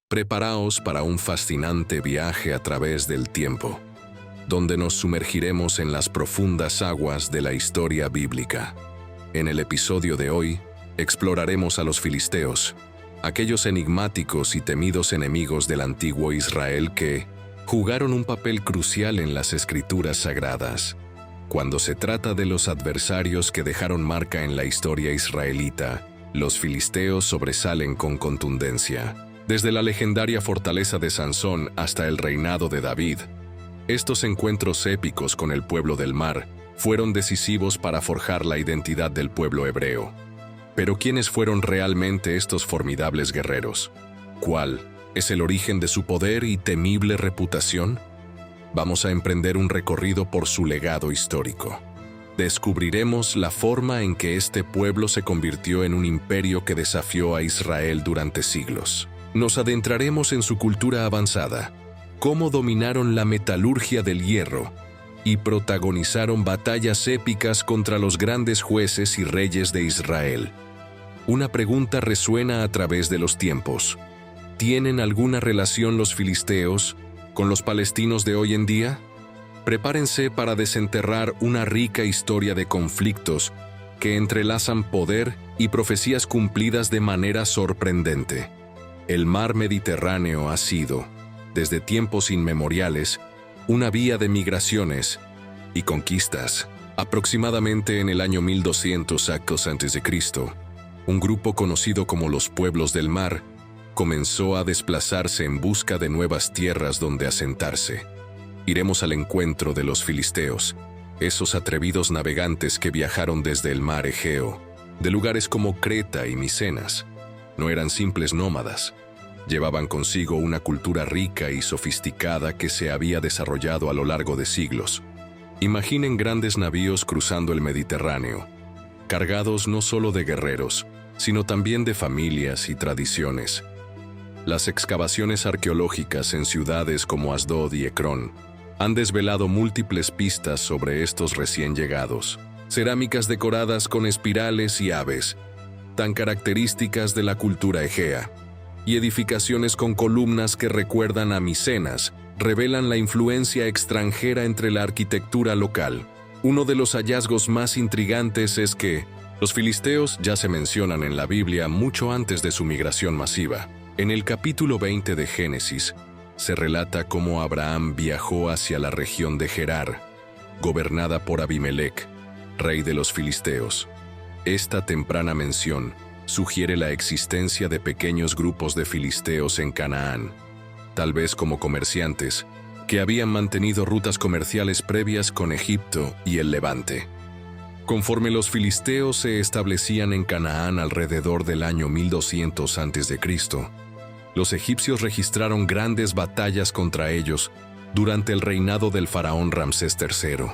Preparaos para un fascinante viaje a través del tiempo, donde nos sumergiremos en las profundas aguas de la historia bíblica. En el episodio de hoy, exploraremos a los filisteos, aquellos enigmáticos y temidos enemigos del antiguo Israel que jugaron un papel crucial en las escrituras sagradas. Cuando se trata de los adversarios que dejaron marca en la historia israelita, los filisteos sobresalen con contundencia. Desde la legendaria fortaleza de Sansón hasta el reinado de David, estos encuentros épicos con el pueblo del mar fueron decisivos para forjar la identidad del pueblo hebreo. Pero ¿quiénes fueron realmente estos formidables guerreros? ¿Cuál es el origen de su poder y temible reputación? Vamos a emprender un recorrido por su legado histórico. Descubriremos la forma en que este pueblo se convirtió en un imperio que desafió a Israel durante siglos. Nos adentraremos en su cultura avanzada, cómo dominaron la metalurgia del hierro y protagonizaron batallas épicas contra los grandes jueces y reyes de Israel. Una pregunta resuena a través de los tiempos. ¿Tienen alguna relación los filisteos con los palestinos de hoy en día? Prepárense para desenterrar una rica historia de conflictos que entrelazan poder y profecías cumplidas de manera sorprendente. El mar Mediterráneo ha sido, desde tiempos inmemoriales, una vía de migraciones y conquistas. Aproximadamente en el año 1200 a.C., un grupo conocido como los pueblos del mar comenzó a desplazarse en busca de nuevas tierras donde asentarse. Iremos al encuentro de los filisteos, esos atrevidos navegantes que viajaron desde el mar Egeo, de lugares como Creta y Micenas. No eran simples nómadas. Llevaban consigo una cultura rica y sofisticada que se había desarrollado a lo largo de siglos. Imaginen grandes navíos cruzando el Mediterráneo, cargados no solo de guerreros, sino también de familias y tradiciones. Las excavaciones arqueológicas en ciudades como Asdod y Ecrón han desvelado múltiples pistas sobre estos recién llegados. Cerámicas decoradas con espirales y aves, tan características de la cultura egea, y edificaciones con columnas que recuerdan a Micenas, revelan la influencia extranjera entre la arquitectura local. Uno de los hallazgos más intrigantes es que los filisteos ya se mencionan en la Biblia mucho antes de su migración masiva. En el capítulo 20 de Génesis, se relata cómo Abraham viajó hacia la región de Gerar, gobernada por Abimelec, rey de los filisteos. Esta temprana mención sugiere la existencia de pequeños grupos de filisteos en Canaán, tal vez como comerciantes, que habían mantenido rutas comerciales previas con Egipto y el Levante. Conforme los filisteos se establecían en Canaán alrededor del año 1200 a.C., los egipcios registraron grandes batallas contra ellos durante el reinado del faraón Ramsés III.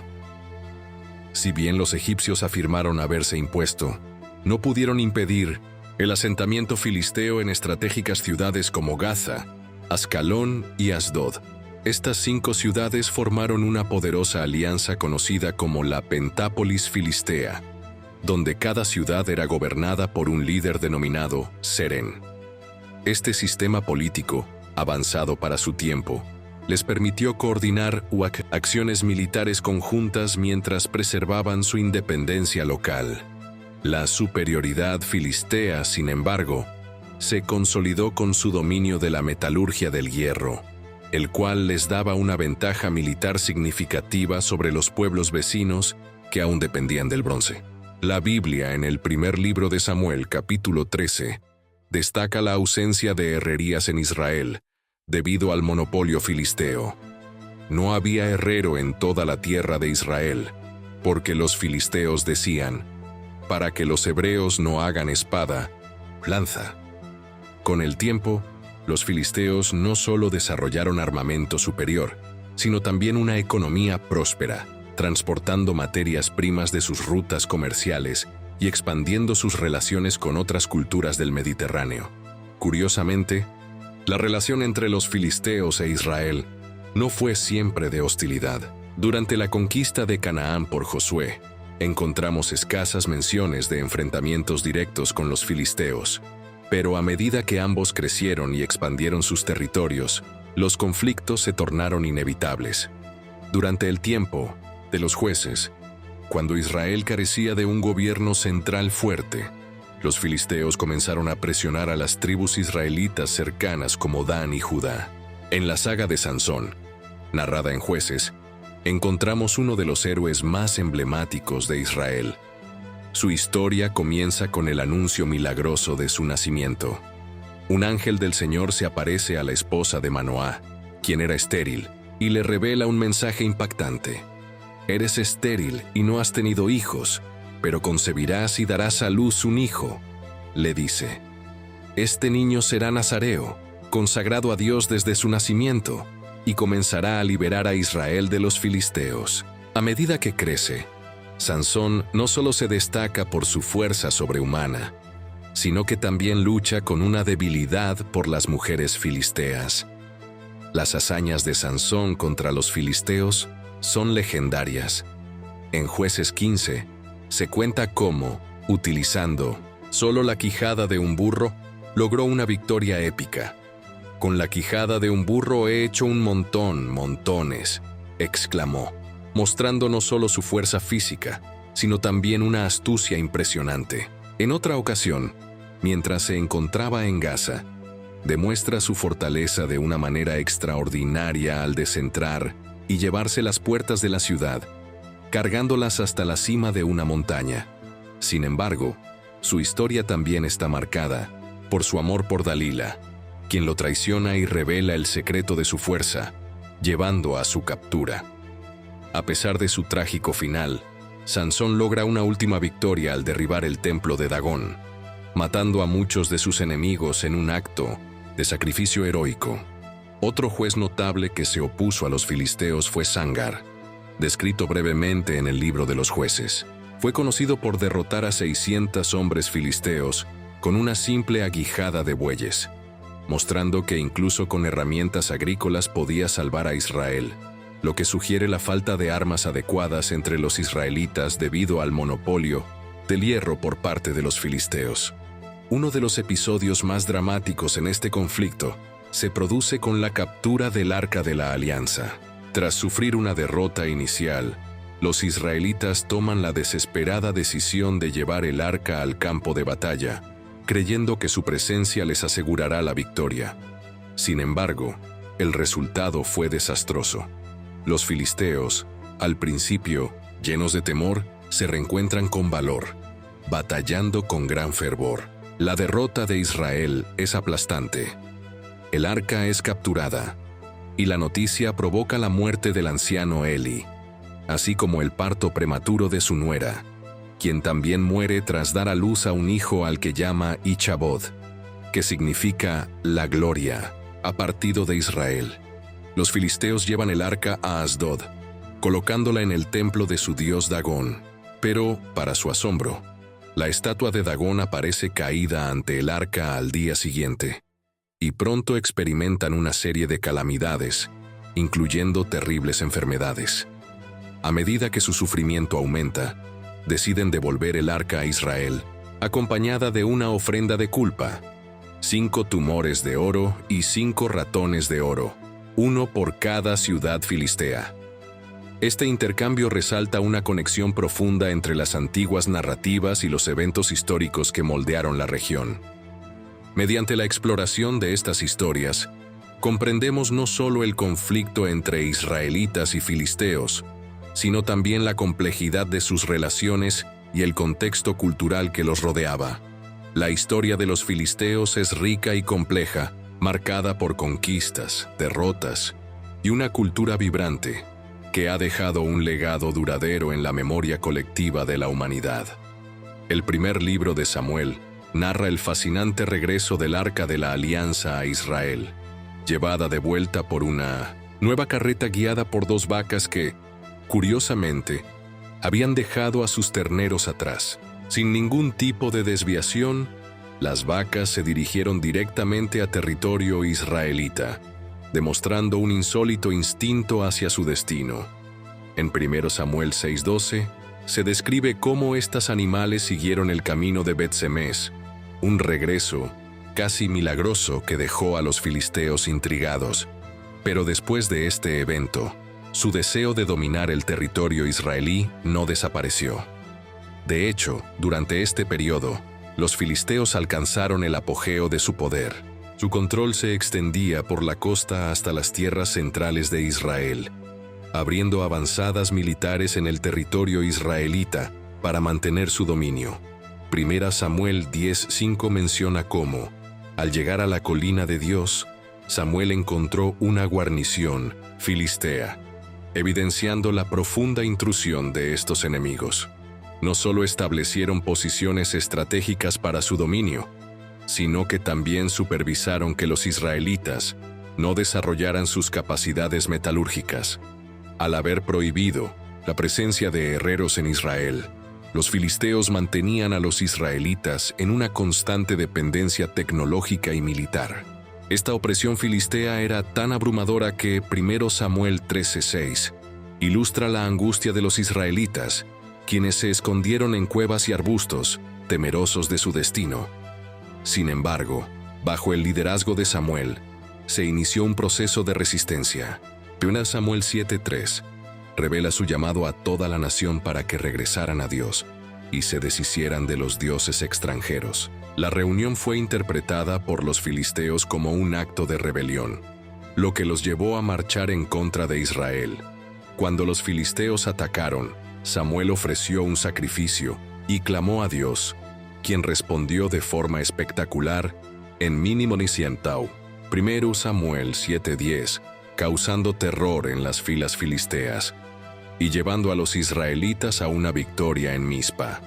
Si bien los egipcios afirmaron haberse impuesto, no pudieron impedir el asentamiento filisteo en estratégicas ciudades como Gaza, Ascalón y Asdod. Estas 5 ciudades formaron una poderosa alianza conocida como la Pentápolis Filistea, donde cada ciudad era gobernada por un líder denominado Seren. Este sistema político, avanzado para su tiempo, les permitió coordinar acciones militares conjuntas mientras preservaban su independencia local. La superioridad filistea, sin embargo, se consolidó con su dominio de la metalurgia del hierro, el cual les daba una ventaja militar significativa sobre los pueblos vecinos que aún dependían del bronce. La Biblia, en el primer libro de Samuel, capítulo 13, destaca la ausencia de herrerías en Israel, debido al monopolio filisteo. No había herrero en toda la tierra de Israel, porque los filisteos decían: para que los hebreos no hagan espada, lanza. Con el tiempo, los filisteos no solo desarrollaron armamento superior, sino también una economía próspera, transportando materias primas de sus rutas comerciales y expandiendo sus relaciones con otras culturas del Mediterráneo. Curiosamente, la relación entre los filisteos e Israel no fue siempre de hostilidad. Durante la conquista de Canaán por Josué, encontramos escasas menciones de enfrentamientos directos con los filisteos. Pero a medida que ambos crecieron y expandieron sus territorios, los conflictos se tornaron inevitables. Durante el tiempo de los jueces, cuando Israel carecía de un gobierno central fuerte, los filisteos comenzaron a presionar a las tribus israelitas cercanas como Dan y Judá. En la saga de Sansón, narrada en Jueces, encontramos uno de los héroes más emblemáticos de Israel. Su historia comienza con el anuncio milagroso de su nacimiento. Un ángel del Señor se aparece a la esposa de Manoá, quien era estéril, y le revela un mensaje impactante. Eres estéril y no has tenido hijos, pero concebirás y darás a luz un hijo, le dice. Este niño será nazareo, consagrado a Dios desde su nacimiento, y comenzará a liberar a Israel de los filisteos. A medida que crece, Sansón no solo se destaca por su fuerza sobrehumana, sino que también lucha con una debilidad por las mujeres filisteas. Las hazañas de Sansón contra los filisteos son legendarias. En Jueces 15, se cuenta cómo, utilizando solo la quijada de un burro, logró una victoria épica. «Con la quijada de un burro he hecho un montón, montones», exclamó, mostrando no solo su fuerza física, sino también una astucia impresionante. En otra ocasión, mientras se encontraba en Gaza, demuestra su fortaleza de una manera extraordinaria al descentrar y llevarse las puertas de la ciudad, cargándolas hasta la cima de una montaña. Sin embargo, su historia también está marcada por su amor por Dalila, quien lo traiciona y revela el secreto de su fuerza, llevando a su captura. A pesar de su trágico final, Sansón logra una última victoria al derribar el templo de Dagón, matando a muchos de sus enemigos en un acto de sacrificio heroico. Otro juez notable que se opuso a los filisteos fue Sangar, descrito brevemente en el libro de los jueces. Fue conocido por derrotar a 600 hombres filisteos con una simple aguijada de bueyes, mostrando que incluso con herramientas agrícolas podía salvar a Israel, lo que sugiere la falta de armas adecuadas entre los israelitas debido al monopolio del hierro por parte de los filisteos. Uno de los episodios más dramáticos en este conflicto se produce con la captura del Arca de la Alianza. Tras sufrir una derrota inicial, los israelitas toman la desesperada decisión de llevar el arca al campo de batalla, creyendo que su presencia les asegurará la victoria. Sin embargo, el resultado fue desastroso. Los filisteos, al principio, llenos de temor, se reencuentran con valor, batallando con gran fervor. La derrota de Israel es aplastante. El arca es capturada, y la noticia provoca la muerte del anciano Eli, así como el parto prematuro de su nuera, quien también muere tras dar a luz a un hijo al que llama Ichabod, que significa la gloria, a partido de Israel. Los filisteos llevan el arca a Asdod, colocándola en el templo de su dios Dagón. Pero, para su asombro, la estatua de Dagón aparece caída ante el arca al día siguiente, y pronto experimentan una serie de calamidades, incluyendo terribles enfermedades. A medida que su sufrimiento aumenta, deciden devolver el arca a Israel, acompañada de una ofrenda de culpa: 5 tumores de oro y 5 ratones de oro, uno por cada ciudad filistea. Este intercambio resalta una conexión profunda entre las antiguas narrativas y los eventos históricos que moldearon la región. Mediante la exploración de estas historias, comprendemos no solo el conflicto entre israelitas y filisteos, sino también la complejidad de sus relaciones y el contexto cultural que los rodeaba. La historia de los filisteos es rica y compleja, marcada por conquistas, derrotas y una cultura vibrante que ha dejado un legado duradero en la memoria colectiva de la humanidad. El primer libro de Samuel narra el fascinante regreso del Arca de la Alianza a Israel, llevada de vuelta por una nueva carreta guiada por 2 vacas que, curiosamente, habían dejado a sus terneros atrás. Sin ningún tipo de desviación, las vacas se dirigieron directamente a territorio israelita, demostrando un insólito instinto hacia su destino. En 1 Samuel 6:12, se describe cómo estos animales siguieron el camino de Bet-Semes, un regreso casi milagroso que dejó a los filisteos intrigados. Pero después de este evento, su deseo de dominar el territorio israelí no desapareció. De hecho, durante este periodo, los filisteos alcanzaron el apogeo de su poder. Su control se extendía por la costa hasta las tierras centrales de Israel, abriendo avanzadas militares en el territorio israelita para mantener su dominio. 1 Samuel 10:5 menciona cómo, al llegar a la colina de Dios, Samuel encontró una guarnición filistea, evidenciando la profunda intrusión de estos enemigos. No solo establecieron posiciones estratégicas para su dominio, sino que también supervisaron que los israelitas no desarrollaran sus capacidades metalúrgicas. Al haber prohibido la presencia de herreros en Israel, los filisteos mantenían a los israelitas en una constante dependencia tecnológica y militar. Esta opresión filistea era tan abrumadora que 1 Samuel 13:6 ilustra la angustia de los israelitas, quienes se escondieron en cuevas y arbustos, temerosos de su destino. Sin embargo, bajo el liderazgo de Samuel, se inició un proceso de resistencia. 1 Samuel 7:3 revela su llamado a toda la nación para que regresaran a Dios y se deshicieran de los dioses extranjeros. La reunión fue interpretada por los filisteos como un acto de rebelión, lo que los llevó a marchar en contra de Israel. Cuando los filisteos atacaron, Samuel ofreció un sacrificio y clamó a Dios, quien respondió de forma espectacular en Minimoni-Sientau, 1 Samuel 7:10, causando terror en las filas filisteas y llevando a los israelitas a una victoria en Mizpa.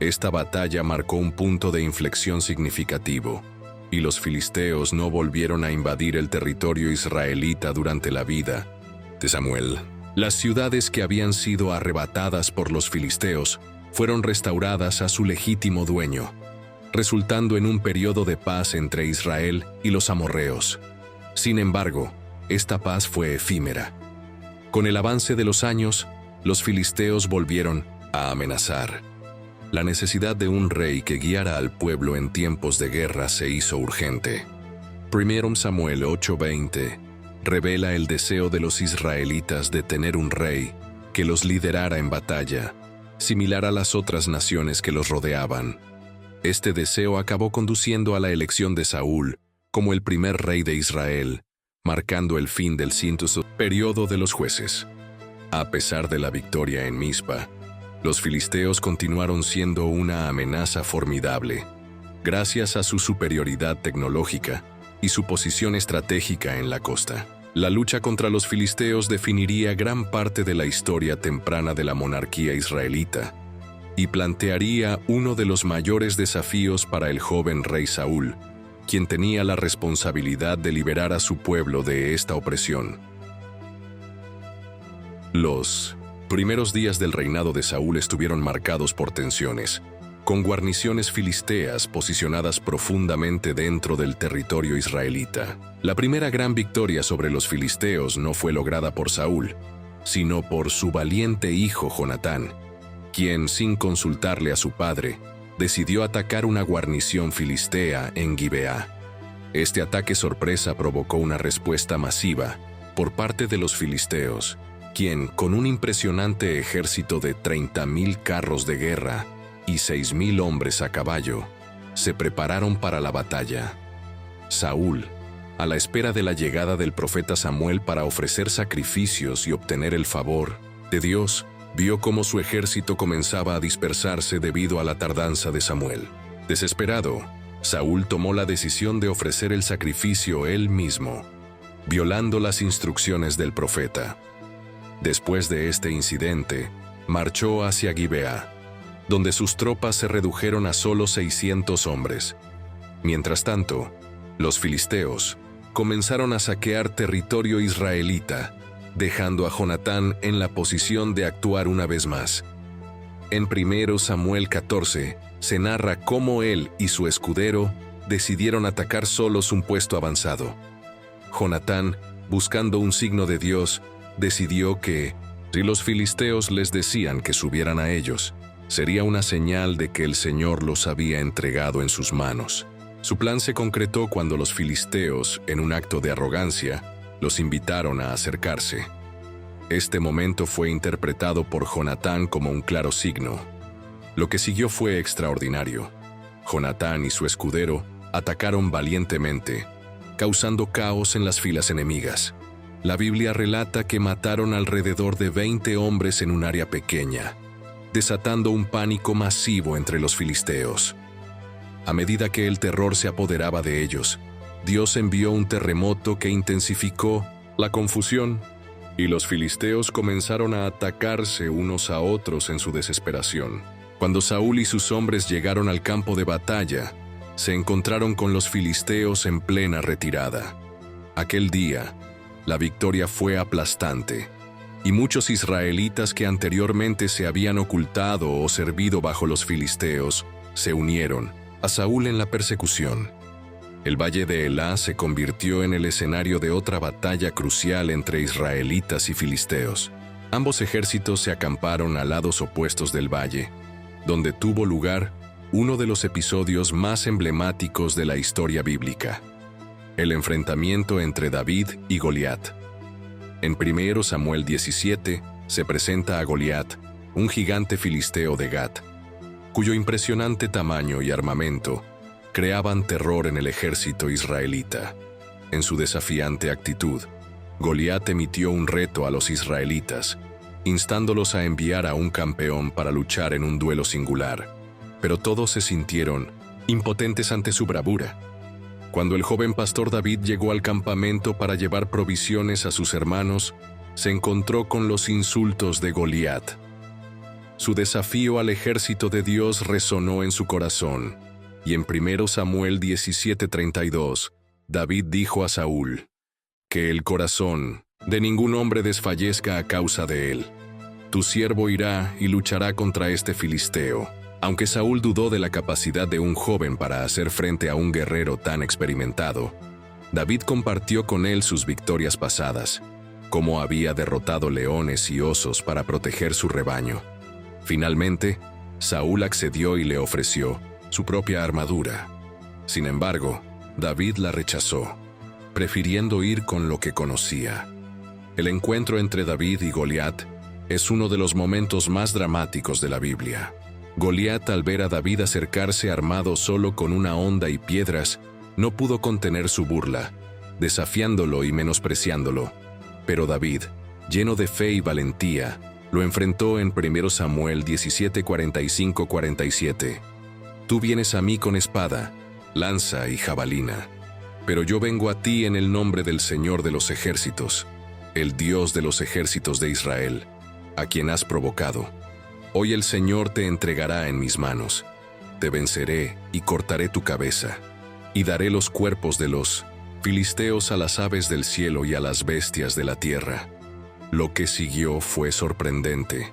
Esta batalla marcó un punto de inflexión significativo, y los filisteos no volvieron a invadir el territorio israelita durante la vida de Samuel. Las ciudades que habían sido arrebatadas por los filisteos fueron restauradas a su legítimo dueño, resultando en un periodo de paz entre Israel y los amorreos. Sin embargo, esta paz fue efímera. Con el avance de los años, los filisteos volvieron a amenazar. La necesidad de un rey que guiara al pueblo en tiempos de guerra se hizo urgente. 1 Samuel 8:20 revela el deseo de los israelitas de tener un rey que los liderara en batalla, similar a las otras naciones que los rodeaban. Este deseo acabó conduciendo a la elección de Saúl como el primer rey de Israel, marcando el fin del periodo de los jueces. A pesar de la victoria en Mizpa, los filisteos continuaron siendo una amenaza formidable, gracias a su superioridad tecnológica y su posición estratégica en la costa. La lucha contra los filisteos definiría gran parte de la historia temprana de la monarquía israelita y plantearía uno de los mayores desafíos para el joven rey Saúl, quien tenía la responsabilidad de liberar a su pueblo de esta opresión. Los primeros días del reinado de Saúl estuvieron marcados por tensiones, con guarniciones filisteas posicionadas profundamente dentro del territorio israelita. La primera gran victoria sobre los filisteos no fue lograda por Saúl, sino por su valiente hijo Jonatán, quien, sin consultarle a su padre, decidió atacar una guarnición filistea en Gibeá. Este ataque sorpresa provocó una respuesta masiva por parte de los filisteos, quien, con un impresionante ejército de 30,000 carros de guerra y 6,000 hombres a caballo, se prepararon para la batalla. Saúl, a la espera de la llegada del profeta Samuel para ofrecer sacrificios y obtener el favor de Dios, vio cómo su ejército comenzaba a dispersarse debido a la tardanza de Samuel. Desesperado, Saúl tomó la decisión de ofrecer el sacrificio él mismo, violando las instrucciones del profeta. Después de este incidente, marchó hacia Gibeá, donde sus tropas se redujeron a solo 600 hombres. Mientras tanto, los filisteos comenzaron a saquear territorio israelita, dejando a Jonatán en la posición de actuar una vez más. En 1 Samuel 14 se narra cómo él y su escudero decidieron atacar solos un puesto avanzado. Jonatán, buscando un signo de Dios, decidió que, si los filisteos les decían que subieran a ellos, sería una señal de que el Señor los había entregado en sus manos. Su plan se concretó cuando los filisteos, en un acto de arrogancia, los invitaron a acercarse. Este momento fue interpretado por Jonatán como un claro signo. Lo que siguió fue extraordinario. Jonatán y su escudero atacaron valientemente, causando caos en las filas enemigas. La Biblia relata que mataron alrededor de 20 hombres en un área pequeña, desatando un pánico masivo entre los filisteos. A medida que el terror se apoderaba de ellos, Dios envió un terremoto que intensificó la confusión, y los filisteos comenzaron a atacarse unos a otros en su desesperación. Cuando Saúl y sus hombres llegaron al campo de batalla, se encontraron con los filisteos en plena retirada. Aquel día, la victoria fue aplastante, y muchos israelitas que anteriormente se habían ocultado o servido bajo los filisteos, se unieron a Saúl en la persecución. El valle de Elá se convirtió en el escenario de otra batalla crucial entre israelitas y filisteos. Ambos ejércitos se acamparon a lados opuestos del valle, donde tuvo lugar uno de los episodios más emblemáticos de la historia bíblica: el enfrentamiento entre David y Goliat. En 1 Samuel 17 se presenta a Goliat, un gigante filisteo de Gat, cuyo impresionante tamaño y armamento creaban terror en el ejército israelita. En su desafiante actitud, Goliat emitió un reto a los israelitas, instándolos a enviar a un campeón para luchar en un duelo singular, pero todos se sintieron impotentes ante su bravura. Cuando el joven pastor David llegó al campamento para llevar provisiones a sus hermanos, se encontró con los insultos de Goliat. Su desafío al ejército de Dios resonó en su corazón, y en 1 Samuel 17:32, David dijo a Saúl: «Que el corazón de ningún hombre desfallezca a causa de él. Tu siervo irá y luchará contra este filisteo». Aunque Saúl dudó de la capacidad de un joven para hacer frente a un guerrero tan experimentado, David compartió con él sus victorias pasadas, cómo había derrotado leones y osos para proteger su rebaño. Finalmente, Saúl accedió y le ofreció su propia armadura. Sin embargo, David la rechazó, prefiriendo ir con lo que conocía. El encuentro entre David y Goliat es uno de los momentos más dramáticos de la Biblia. Goliat, al ver a David acercarse armado solo con una honda y piedras, no pudo contener su burla, desafiándolo y menospreciándolo. Pero David, lleno de fe y valentía, lo enfrentó en 1 Samuel 17:45-47. «Tú vienes a mí con espada, lanza y jabalina, pero yo vengo a ti en el nombre del Señor de los ejércitos, el Dios de los ejércitos de Israel, a quien has provocado. Hoy el Señor te entregará en mis manos. Te venceré y cortaré tu cabeza, y daré los cuerpos de los filisteos a las aves del cielo y a las bestias de la tierra». Lo que siguió fue sorprendente.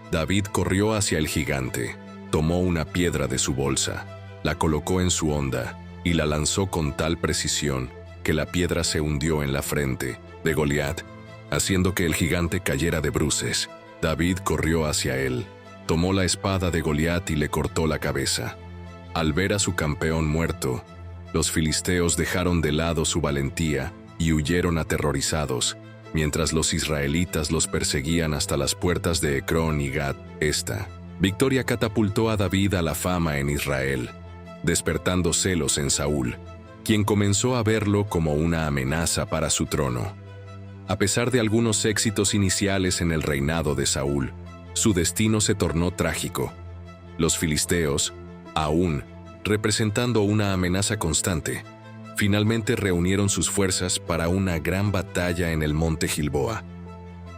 David corrió hacia el gigante, tomó una piedra de su bolsa, la colocó en su honda y la lanzó con tal precisión que la piedra se hundió en la frente de Goliat, haciendo que el gigante cayera de bruces. David corrió hacia él, tomó la espada de Goliat y le cortó la cabeza. Al ver a su campeón muerto, los filisteos dejaron de lado su valentía y huyeron aterrorizados, mientras los israelitas los perseguían hasta las puertas de Ecrón y Gat. Esta victoria catapultó a David a la fama en Israel, despertando celos en Saúl, quien comenzó a verlo como una amenaza para su trono. A pesar de algunos éxitos iniciales en el reinado de Saúl, su destino se tornó trágico. Los filisteos, aún representando una amenaza constante, finalmente reunieron sus fuerzas para una gran batalla en el monte Gilboa.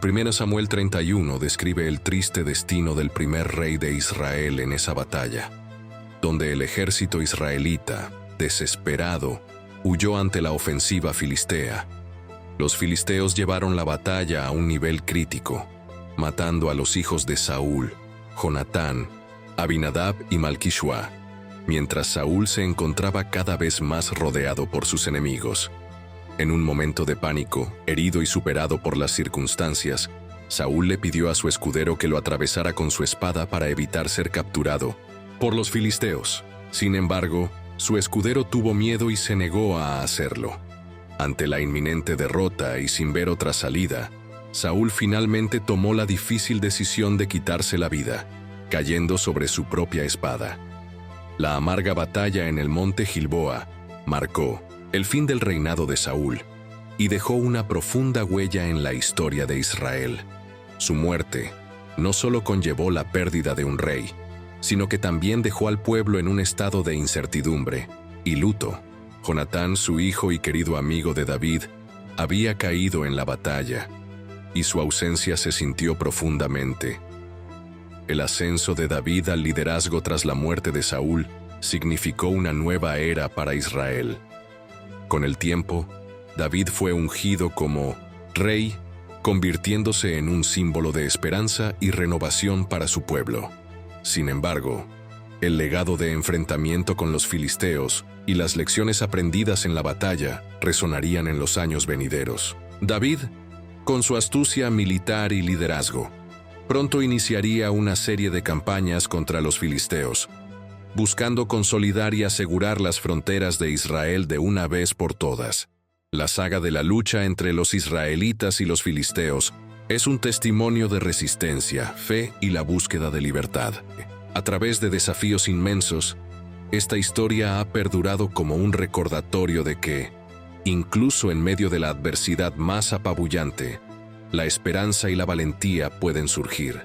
1 Samuel 31 describe el triste destino del primer rey de Israel en esa batalla, donde el ejército israelita, desesperado, huyó ante la ofensiva filistea. Los filisteos llevaron la batalla a un nivel crítico, matando a los hijos de Saúl, Jonatán, Abinadab y Malquishua, mientras Saúl se encontraba cada vez más rodeado por sus enemigos. En un momento de pánico, herido y superado por las circunstancias, Saúl le pidió a su escudero que lo atravesara con su espada para evitar ser capturado por los filisteos. Sin embargo, Su escudero tuvo miedo y se negó a hacerlo. Ante la inminente derrota y sin ver otra salida, Saúl finalmente tomó la difícil decisión de quitarse la vida, cayendo sobre su propia espada. La amarga batalla en el monte Gilboa marcó el fin del reinado de Saúl y dejó una profunda huella en la historia de Israel. Su muerte no solo conllevó la pérdida de un rey, sino que también dejó al pueblo en un estado de incertidumbre y luto. Jonatán, su hijo y querido amigo de David, había caído en la batalla, y su ausencia se sintió profundamente. El ascenso de David al liderazgo tras la muerte de Saúl significó una nueva era para Israel. Con el tiempo, David fue ungido como rey, convirtiéndose en un símbolo de esperanza y renovación para su pueblo. Sin embargo, el legado de enfrentamiento con los filisteos y las lecciones aprendidas en la batalla resonarían en los años venideros. David, con su astucia militar y liderazgo, pronto iniciaría una serie de campañas contra los filisteos, buscando consolidar y asegurar las fronteras de Israel de una vez por todas. La saga de la lucha entre los israelitas y los filisteos es un testimonio de resistencia, fe y la búsqueda de libertad. A través de desafíos inmensos, esta historia ha perdurado como un recordatorio de que, incluso en medio de la adversidad más apabullante, la esperanza y la valentía pueden surgir,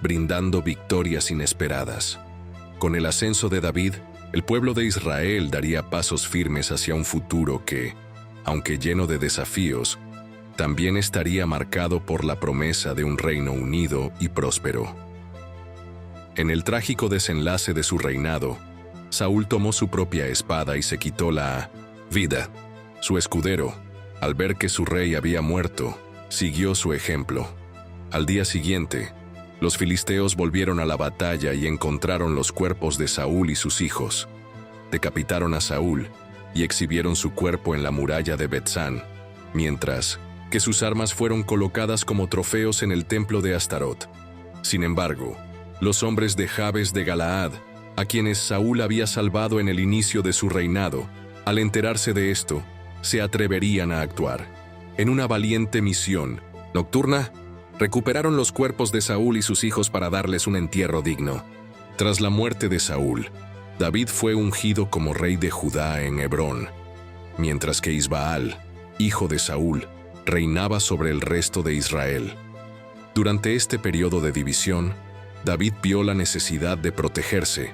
brindando victorias inesperadas. Con el ascenso de David, el pueblo de Israel daría pasos firmes hacia un futuro que, aunque lleno de desafíos, también estaría marcado por la promesa de un reino unido y próspero. En el trágico desenlace de su reinado, Saúl tomó su propia espada y se quitó la vida. Su escudero, al ver que su rey había muerto, siguió su ejemplo. Al día siguiente, los filisteos volvieron a la batalla y encontraron los cuerpos de Saúl y sus hijos. Decapitaron a Saúl y exhibieron su cuerpo en la muralla de Bet-San, mientras que sus armas fueron colocadas como trofeos en el templo de Astarot. Sin embargo, los hombres de Jabes de Galaad, a quienes Saúl había salvado en el inicio de su reinado, al enterarse de esto, se atreverían a actuar. En una valiente misión nocturna, recuperaron los cuerpos de Saúl y sus hijos para darles un entierro digno. Tras la muerte de Saúl, David fue ungido como rey de Judá en Hebrón, mientras que Isbaal, hijo de Saúl, reinaba sobre el resto de Israel. Durante este periodo de división, David vio la necesidad de protegerse,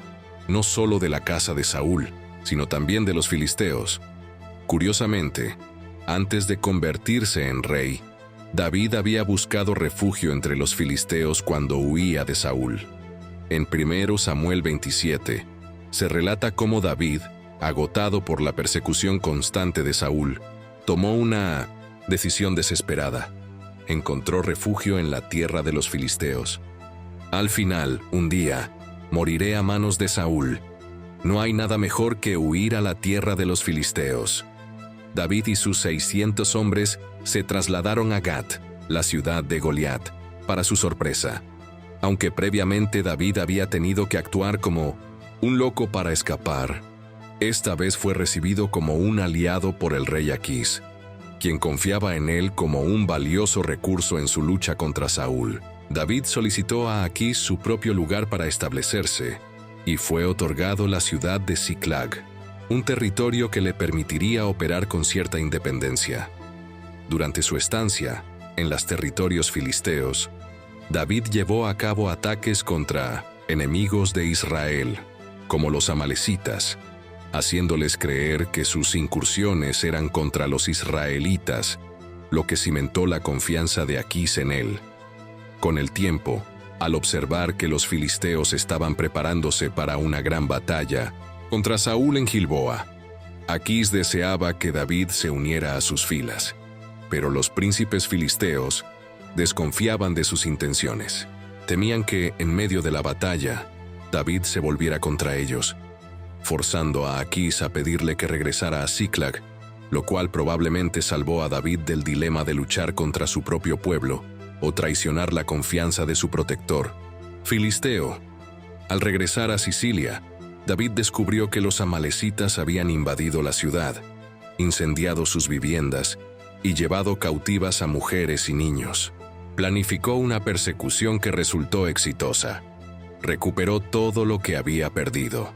no solo de la casa de Saúl, sino también de los filisteos. Curiosamente, antes de convertirse en rey, David había buscado refugio entre los filisteos cuando huía de Saúl. En 1 Samuel 27, se relata cómo David, agotado por la persecución constante de Saúl, tomó una decisión desesperada. Encontró refugio en la tierra de los filisteos. Al final, un día, moriré a manos de Saúl. No hay nada mejor que huir a la tierra de los filisteos. David y sus 600 hombres se trasladaron a Gat, la ciudad de Goliat, para su sorpresa. Aunque previamente David había tenido que actuar como un loco para escapar, esta vez fue recibido como un aliado por el rey Aquís, quien confiaba en él como un valioso recurso en su lucha contra Saúl. David solicitó a Aquís su propio lugar para establecerse, y fue otorgado la ciudad de Ziklag, un territorio que le permitiría operar con cierta independencia. Durante su estancia en los territorios filisteos, David llevó a cabo ataques contra enemigos de Israel, como los amalecitas, haciéndoles creer que sus incursiones eran contra los israelitas, lo que cimentó la confianza de Aquís en él. Con el tiempo, al observar que los filisteos estaban preparándose para una gran batalla contra Saúl en Gilboa, Aquís deseaba que David se uniera a sus filas, pero los príncipes filisteos desconfiaban de sus intenciones. Temían que, en medio de la batalla, David se volviera contra ellos, forzando a Aquís a pedirle que regresara a Ziklag, lo cual probablemente salvó a David del dilema de luchar contra su propio pueblo o traicionar la confianza de su protector, filisteo. Al regresar a Sicilia, David descubrió que los amalecitas habían invadido la ciudad, incendiado sus viviendas y llevado cautivas a mujeres y niños. Planificó una persecución que resultó exitosa. Recuperó todo lo que había perdido.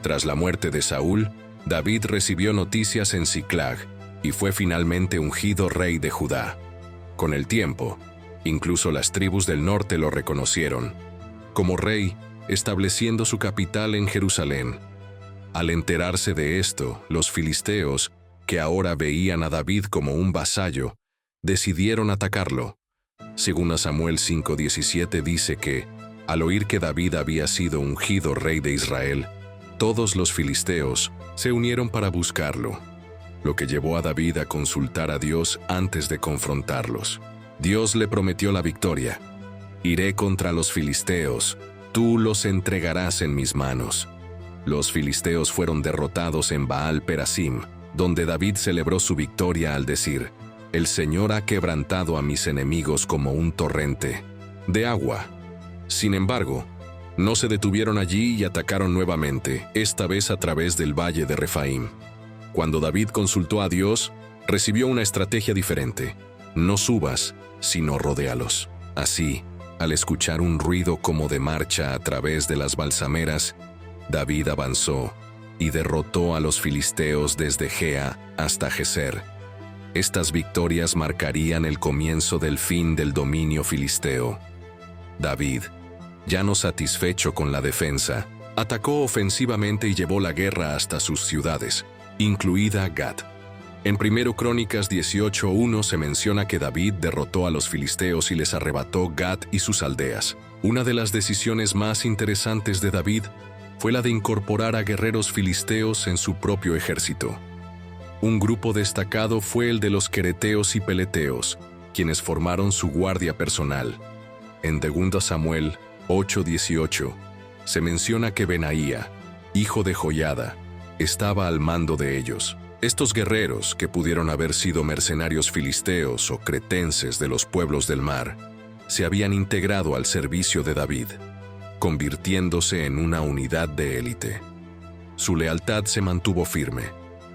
Tras la muerte de Saúl, David recibió noticias en Siclag y fue finalmente ungido rey de Judá. Con el tiempo, incluso las tribus del norte lo reconocieron como rey, estableciendo su capital en Jerusalén. Al enterarse de esto, los filisteos, que ahora veían a David como un vasallo, decidieron atacarlo. Según Samuel 5:17 dice que, al oír que David había sido ungido rey de Israel, todos los filisteos se unieron para buscarlo, lo que llevó a David a consultar a Dios antes de confrontarlos. Dios le prometió la victoria. «Iré contra los filisteos, tú los entregarás en mis manos». Los filisteos fueron derrotados en Baal Perasim, donde David celebró su victoria al decir: «El Señor ha quebrantado a mis enemigos como un torrente de agua». Sin embargo, no se detuvieron allí y atacaron nuevamente, esta vez a través del valle de Refaim. Cuando David consultó a Dios, recibió una estrategia diferente. No subas, sino rodéalos. Así, al escuchar un ruido como de marcha a través de las balsameras, David avanzó y derrotó a los filisteos desde Gea hasta Geser. Estas victorias marcarían el comienzo del fin del dominio filisteo. David, ya no satisfecho con la defensa, atacó ofensivamente y llevó la guerra hasta sus ciudades, incluida Gat. En 1 Crónicas 18:1 se menciona que David derrotó a los filisteos y les arrebató Gat y sus aldeas. Una de las decisiones más interesantes de David fue la de incorporar a guerreros filisteos en su propio ejército. Un grupo destacado fue el de los quereteos y peleteos, quienes formaron su guardia personal. En 2 Samuel 8:18 se menciona que Benaía, hijo de Joiada, estaba al mando de ellos. Estos guerreros, que pudieron haber sido mercenarios filisteos o cretenses de los pueblos del mar, se habían integrado al servicio de David, convirtiéndose en una unidad de élite. Su lealtad se mantuvo firme,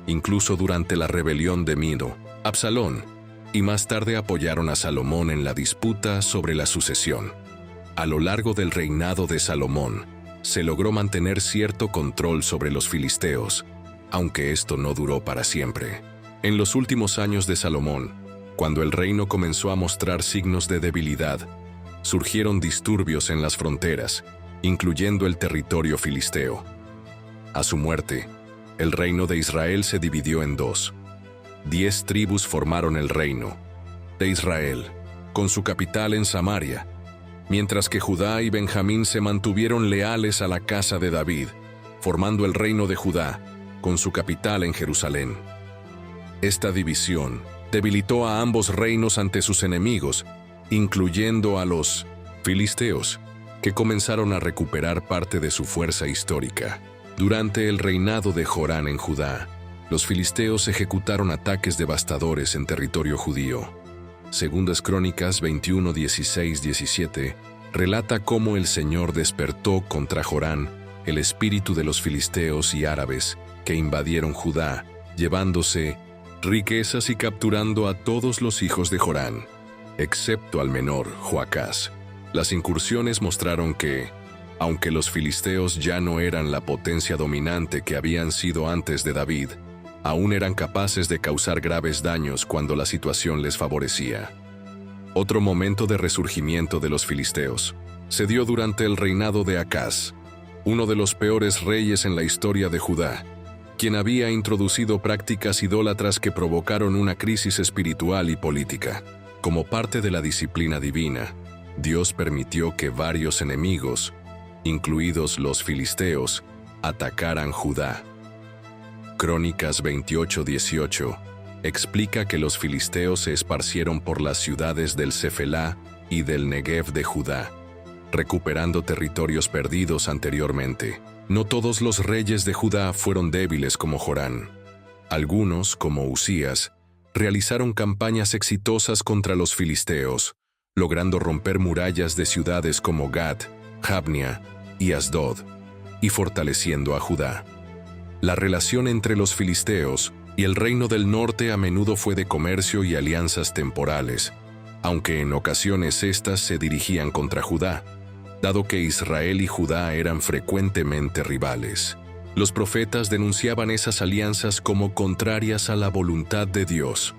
incluso durante la rebelión de Milo, Absalón, y más tarde apoyaron a Salomón en la disputa sobre la sucesión. A lo largo del reinado de Salomón, se logró mantener cierto control sobre los filisteos, aunque esto no duró para siempre. En los últimos años de Salomón, cuando el reino comenzó a mostrar signos de debilidad, surgieron disturbios en las fronteras, incluyendo el territorio filisteo. A su muerte, el reino de Israel se dividió en dos. 10 tribus formaron el reino de Israel, con su capital en Samaria, mientras que Judá y Benjamín se mantuvieron leales a la casa de David, formando el reino de Judá, con su capital en Jerusalén. Esta división debilitó a ambos reinos ante sus enemigos, incluyendo a los filisteos, que comenzaron a recuperar parte de su fuerza histórica. Durante el reinado de Jorán en Judá, los filisteos ejecutaron ataques devastadores en territorio judío. Segundas Crónicas 21:16-17 relata cómo el Señor despertó contra Jorán el espíritu de los filisteos y árabes que invadieron Judá, llevándose riquezas y capturando a todos los hijos de Jorán, excepto al menor, Joacás. Las incursiones mostraron que, aunque los filisteos ya no eran la potencia dominante que habían sido antes de David, aún eran capaces de causar graves daños cuando la situación les favorecía. Otro momento de resurgimiento de los filisteos se dio durante el reinado de Acaz, uno de los peores reyes en la historia de Judá, quien había introducido prácticas idólatras que provocaron una crisis espiritual y política. Como parte de la disciplina divina, Dios permitió que varios enemigos, incluidos los filisteos, atacaran Judá. Crónicas 28:18 explica que los filisteos se esparcieron por las ciudades del Cefelá y del Negev de Judá, recuperando territorios perdidos anteriormente. No todos los reyes de Judá fueron débiles como Jorán. Algunos, como Usías, realizaron campañas exitosas contra los filisteos, logrando romper murallas de ciudades como Gat, Jabnia y Asdod, y fortaleciendo a Judá. La relación entre los filisteos y el reino del norte a menudo fue de comercio y alianzas temporales, aunque en ocasiones éstas se dirigían contra Judá, dado que Israel y Judá eran frecuentemente rivales. Los profetas denunciaban esas alianzas como contrarias a la voluntad de Dios.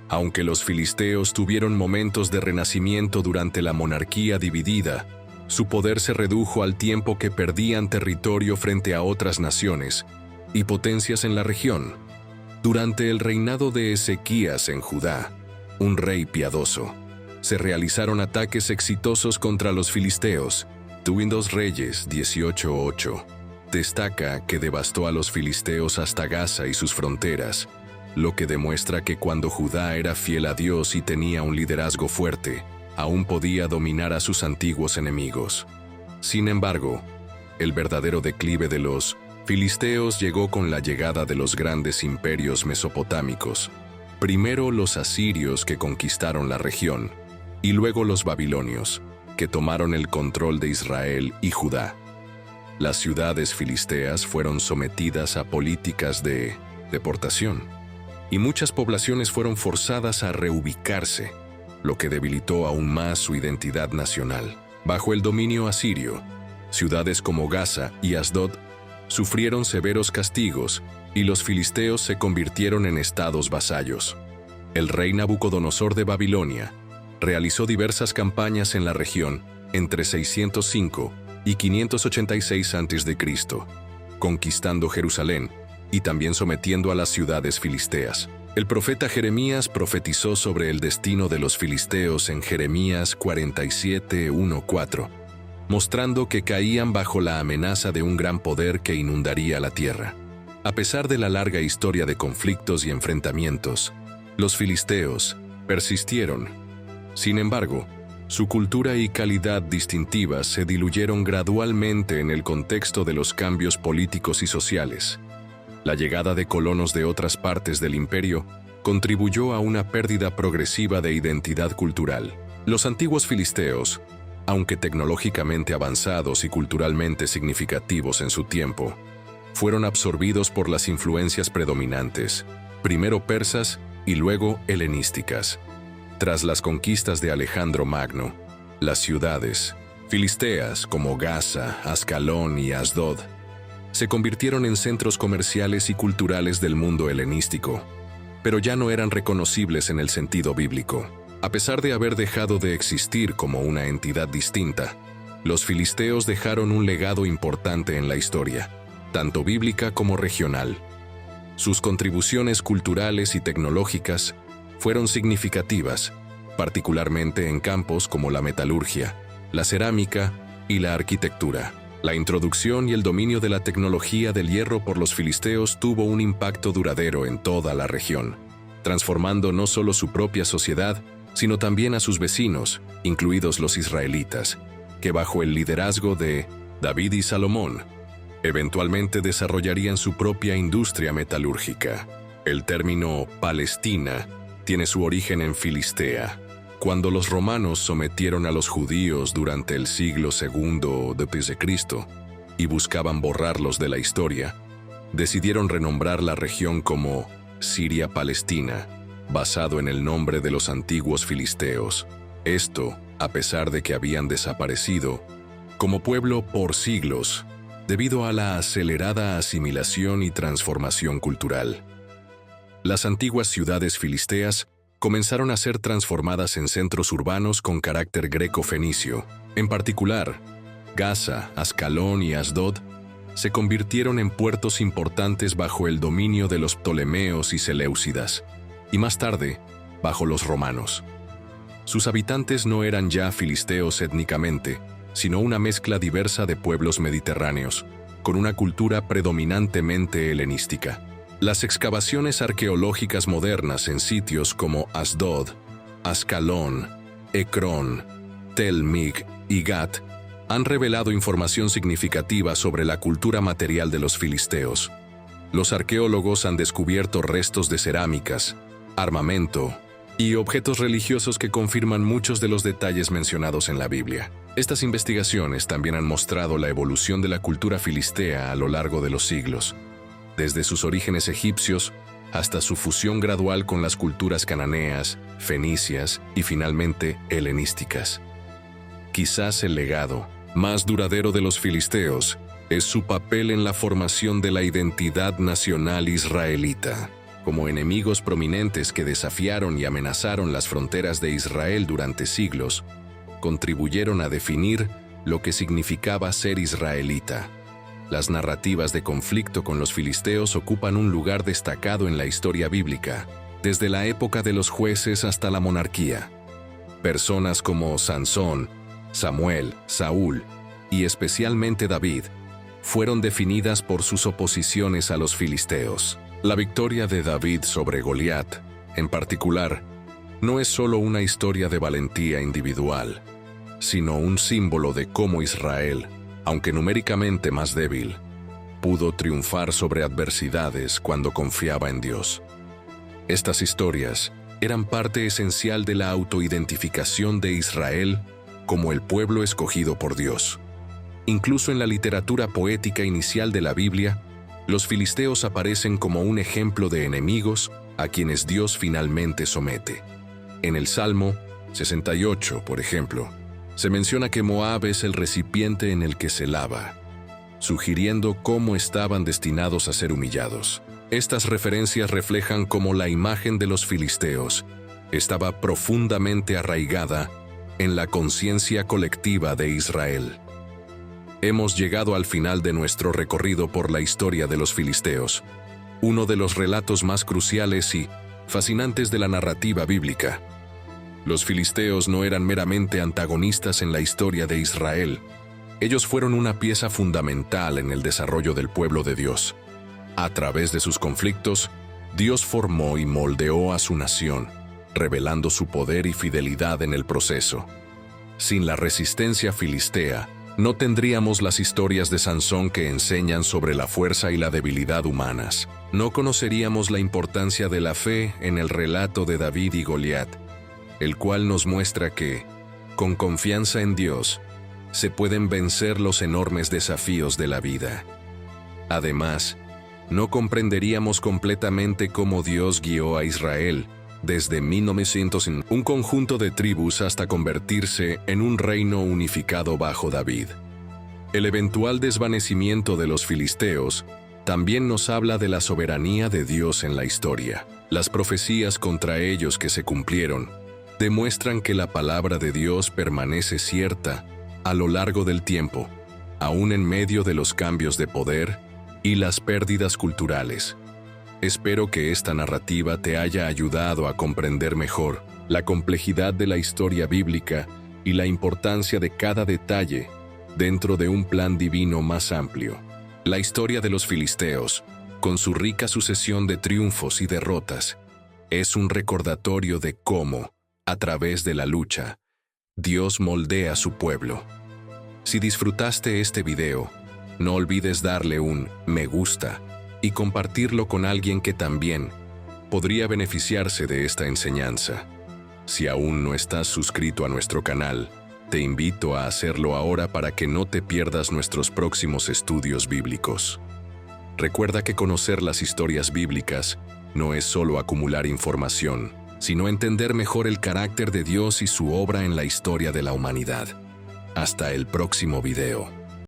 Aunque los filisteos tuvieron momentos de renacimiento durante la monarquía dividida, su poder se redujo al tiempo que perdían territorio frente a otras naciones y potencias en la región. Durante el reinado de Ezequías en Judá, un rey piadoso, se realizaron ataques exitosos contra los filisteos. Windows Reyes 18:8 destaca que devastó a los filisteos hasta Gaza y sus fronteras, lo que demuestra que cuando Judá era fiel a Dios y tenía un liderazgo fuerte, aún podía dominar a sus antiguos enemigos. Sin embargo, el verdadero declive de los filisteos llegó con la llegada de los grandes imperios mesopotámicos. Primero los asirios, que conquistaron la región, y luego los babilonios, que tomaron el control de Israel y Judá. Las ciudades filisteas fueron sometidas a políticas de deportación, y muchas poblaciones fueron forzadas a reubicarse, lo que debilitó aún más su identidad nacional. Bajo el dominio asirio, ciudades como Gaza y Asdod sufrieron severos castigos y los filisteos se convirtieron en estados vasallos. El rey Nabucodonosor de Babilonia realizó diversas campañas en la región entre 605 y 586 a.C., conquistando Jerusalén y también sometiendo a las ciudades filisteas. El profeta Jeremías profetizó sobre el destino de los filisteos en Jeremías 47:1-4, mostrando que caían bajo la amenaza de un gran poder que inundaría la tierra. A pesar de la larga historia de conflictos y enfrentamientos, los filisteos persistieron. Sin embargo, su cultura y calidad distintivas se diluyeron gradualmente en el contexto de los cambios políticos y sociales. La llegada de colonos de otras partes del imperio contribuyó a una pérdida progresiva de identidad cultural. Los antiguos filisteos, aunque tecnológicamente avanzados y culturalmente significativos en su tiempo, fueron absorbidos por las influencias predominantes, primero persas y luego helenísticas. Tras las conquistas de Alejandro Magno, las ciudades filisteas como Gaza, Ascalón y Asdod se convirtieron en centros comerciales y culturales del mundo helenístico, pero ya no eran reconocibles en el sentido bíblico. A pesar de haber dejado de existir como una entidad distinta, los filisteos dejaron un legado importante en la historia, tanto bíblica como regional. Sus contribuciones culturales y tecnológicas fueron significativas, particularmente en campos como la metalurgia, la cerámica y la arquitectura. La introducción y el dominio de la tecnología del hierro por los filisteos tuvo un impacto duradero en toda la región, transformando no solo su propia sociedad, sino también a sus vecinos, incluidos los israelitas, que bajo el liderazgo de David y Salomón, eventualmente desarrollarían su propia industria metalúrgica. El término Palestina tiene su origen en Filistea, cuando los romanos sometieron a los judíos durante el siglo II d.C. y buscaban borrarlos de la historia. Decidieron renombrar la región como Siria-Palestina, basado en el nombre de los antiguos filisteos. Esto, a pesar de que habían desaparecido como pueblo por siglos, debido a la acelerada asimilación y transformación cultural. Las antiguas ciudades filisteas comenzaron a ser transformadas en centros urbanos con carácter greco-fenicio. En particular, Gaza, Ascalón y Asdod se convirtieron en puertos importantes bajo el dominio de los ptolomeos y seleucidas, y más tarde, bajo los romanos. Sus habitantes no eran ya filisteos étnicamente, sino una mezcla diversa de pueblos mediterráneos, con una cultura predominantemente helenística. Las excavaciones arqueológicas modernas en sitios como Asdod, Ascalón, Ecrón, Tel Mig y Gat han revelado información significativa sobre la cultura material de los filisteos. Los arqueólogos han descubierto restos de cerámicas, armamento y objetos religiosos que confirman muchos de los detalles mencionados en la Biblia. Estas investigaciones también han mostrado la evolución de la cultura filistea a lo largo de los siglos, desde sus orígenes egipcios hasta su fusión gradual con las culturas cananeas, fenicias y finalmente helenísticas. Quizás el legado más duradero de los filisteos es su papel en la formación de la identidad nacional israelita. Como enemigos prominentes que desafiaron y amenazaron las fronteras de Israel durante siglos, contribuyeron a definir lo que significaba ser israelita. Las narrativas de conflicto con los filisteos ocupan un lugar destacado en la historia bíblica, desde la época de los jueces hasta la monarquía. Personas como Sansón, Samuel, Saúl y especialmente David fueron definidas por sus oposiciones a los filisteos. La victoria de David sobre Goliat, en particular, no es solo una historia de valentía individual, sino un símbolo de cómo Israel, aunque numéricamente más débil, pudo triunfar sobre adversidades cuando confiaba en Dios. Estas historias eran parte esencial de la autoidentificación de Israel como el pueblo escogido por Dios. Incluso en la literatura poética inicial de la Biblia, los filisteos aparecen como un ejemplo de enemigos a quienes Dios finalmente somete. En el Salmo 68, por ejemplo, se menciona que Moab es el recipiente en el que se lava, sugiriendo cómo estaban destinados a ser humillados. Estas referencias reflejan cómo la imagen de los filisteos estaba profundamente arraigada en la conciencia colectiva de Israel. Hemos llegado al final de nuestro recorrido por la historia de los filisteos, uno de los relatos más cruciales y fascinantes de la narrativa bíblica. Los filisteos no eran meramente antagonistas en la historia de Israel. Ellos fueron una pieza fundamental en el desarrollo del pueblo de Dios. A través de sus conflictos, Dios formó y moldeó a su nación, revelando su poder y fidelidad en el proceso. Sin la resistencia filistea, no tendríamos las historias de Sansón que enseñan sobre la fuerza y la debilidad humanas. No conoceríamos la importancia de la fe en el relato de David y Goliat, el cual nos muestra que, con confianza en Dios, se pueden vencer los enormes desafíos de la vida. Además, no comprenderíamos completamente cómo Dios guió a Israel desde 1900 en un conjunto de tribus hasta convertirse en un reino unificado bajo David. El eventual desvanecimiento de los filisteos también nos habla de la soberanía de Dios en la historia. Las profecías contra ellos que se cumplieron demuestran que la palabra de Dios permanece cierta a lo largo del tiempo, aún en medio de los cambios de poder y las pérdidas culturales. Espero que esta narrativa te haya ayudado a comprender mejor la complejidad de la historia bíblica y la importancia de cada detalle dentro de un plan divino más amplio. La historia de los filisteos, con su rica sucesión de triunfos y derrotas, es un recordatorio de cómo, a través de la lucha, Dios moldea a su pueblo. Si disfrutaste este video, no olvides darle un me gusta y compartirlo con alguien que también podría beneficiarse de esta enseñanza. Si aún no estás suscrito a nuestro canal, te invito a hacerlo ahora para que no te pierdas nuestros próximos estudios bíblicos. Recuerda que conocer las historias bíblicas no es solo acumular información, sino entender mejor el carácter de Dios y su obra en la historia de la humanidad. Hasta el próximo video.